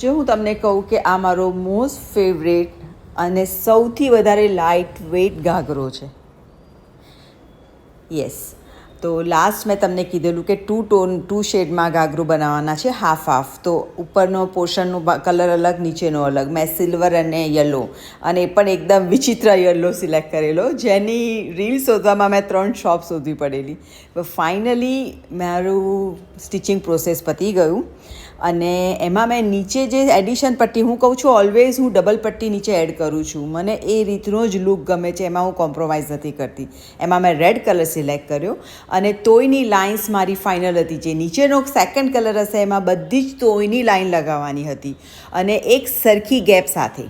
જો હું તમને કહું કે આ મારો મોસ્ટ ફેવરેટ અને સૌથી વધારે લાઇટ વેઇટ ઘાઘરો છે. યસ, તો લાસ્ટ મેં તમને કીધેલું કે 2 શેડમાં ઘાઘરો બનાવવાના છે, હાફ. તો ઉપરનો પોર્શનનો કલર અલગ, નીચેનો અલગ. મેં સિલ્વર અને યલો, અને એ પણ એકદમ વિચિત્ર યલો સિલેક્ટ કરેલો, જેની રીલ શોધવામાં મેં 3 શોપ શોધવી પડેલી. ફાઇનલી મારું સ્ટિચિંગ પ્રોસેસ પતી ગયું, અને એમાં મેં નીચે જે એડિશન પટ્ટી, હું કહું છું ઓલવેઝ હું ડબલ પટ્ટી નીચે એડ કરું છું. મને એ રીતનો જ લુક ગમે છે, એમાં હું કોમ્પ્રોમાઇઝ નથી કરતી. એમાં મેં રેડ કલર સિલેક્ટ કર્યો, અને તોયની લાઇન્સ મારી ફાઇનલ હતી. જે નીચેનો સેકન્ડ કલર હશે એમાં બધી જ તોયની લાઇન લગાવવાની હતી, અને એક સરખી ગેપ સાથે.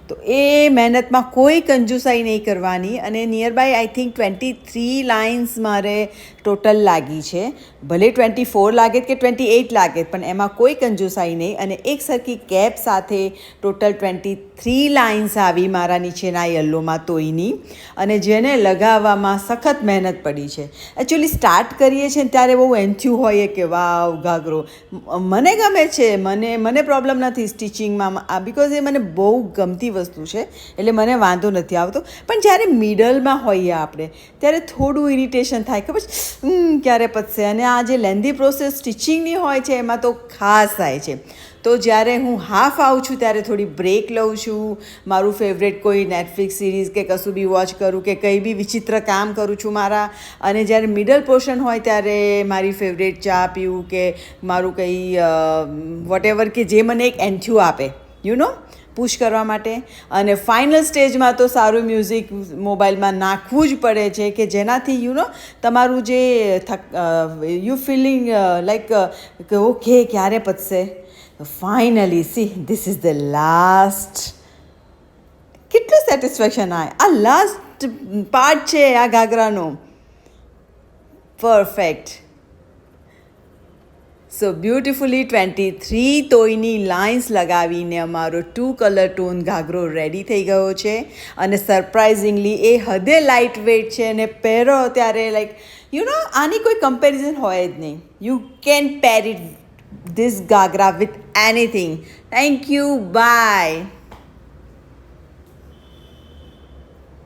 તો એ મહેનતમાં કોઈ કંજુસાઈ નહીં કરવાની, અને nearby I think 23 lines મારે ટોટલ લાગી છે. ભલે 24 લાગે કે 28 લાગે, પણ એમાં કોઈ કંજુસાઈ નહીં. અને એક સરખી ગેપ સાથે ટોટલ 23 લાઇન્સ આવી મારા નીચેના યલોમાં તોયની, અને જેને લગાવવામાં સખત મહેનત પડી છે. એકચ્યુઅલી સ્ટાર્ટ કરીએ છીએ ત્યારે બહુ એન્થ્યુ હોઈએ કે વાવ ઘાઘરો મને ગમે છે, મને પ્રોબ્લેમ નથી સ્ટિચિંગમાં, બિકોઝ એ મને બહુ ગમતી વસ્તુ છે, એટલે મને વાંધો નથી આવતો. પણ જ્યારે મિડલમાં હોઈએ આપણે, ત્યારે થોડું ઇરિટેશન થાય કે પછી ક્યારે પતશે. અને આ જે લેન્ધી પ્રોસેસ સ્ટિચિંગની હોય છે એમાં તો ખાસ થાય છે. તો જ્યારે હું હાફ આવું છું ત્યારે થોડી બ્રેક લઉં છું, મારું ફેવરેટ કોઈ નેટફ્લિક્સ સિરીઝ કે કશું બી વોચ કરું, કે કંઈ બી વિચિત્ર કામ કરું છું મારા. અને જ્યારે મિડલ પોર્શન હોય ત્યારે મારી ફેવરેટ ચા પીવું, કે મારું કંઈ વોટેવર, કે જે મને એક એન્થ્યુ આપે પુશ કરવા માટે. અને ફાઇનલ સ્ટેજમાં તો સારું મ્યુઝિક મોબાઈલમાં નાખવું જ પડે છે, કે જેનાથી તમારું જે યુ ફિલિંગ લાઈક કે ઓકે ક્યારે પતશે. Finally see, this is the last. કેટલું સેટિસ્ફેક્શન આવે. આ લાસ્ટ પાર્ટ છે આ ઘાઘરાનો. પરફેક્ટ. સો બ્યુટિફુલી 23 તોયની લાઇન્સ લગાવીને અમારો 2 કલર ટોન ઘાઘરો રેડી થઈ ગયો છે. અને સરપ્રાઇઝિંગલી એ હદે લાઇટ વેઇટ છે, અને પહેરો ત્યારે લાઈક આની કોઈ કમ્પેરિઝન હોય જ નહીં. You can pair it this ઘાઘરા with anything. Thank you, by.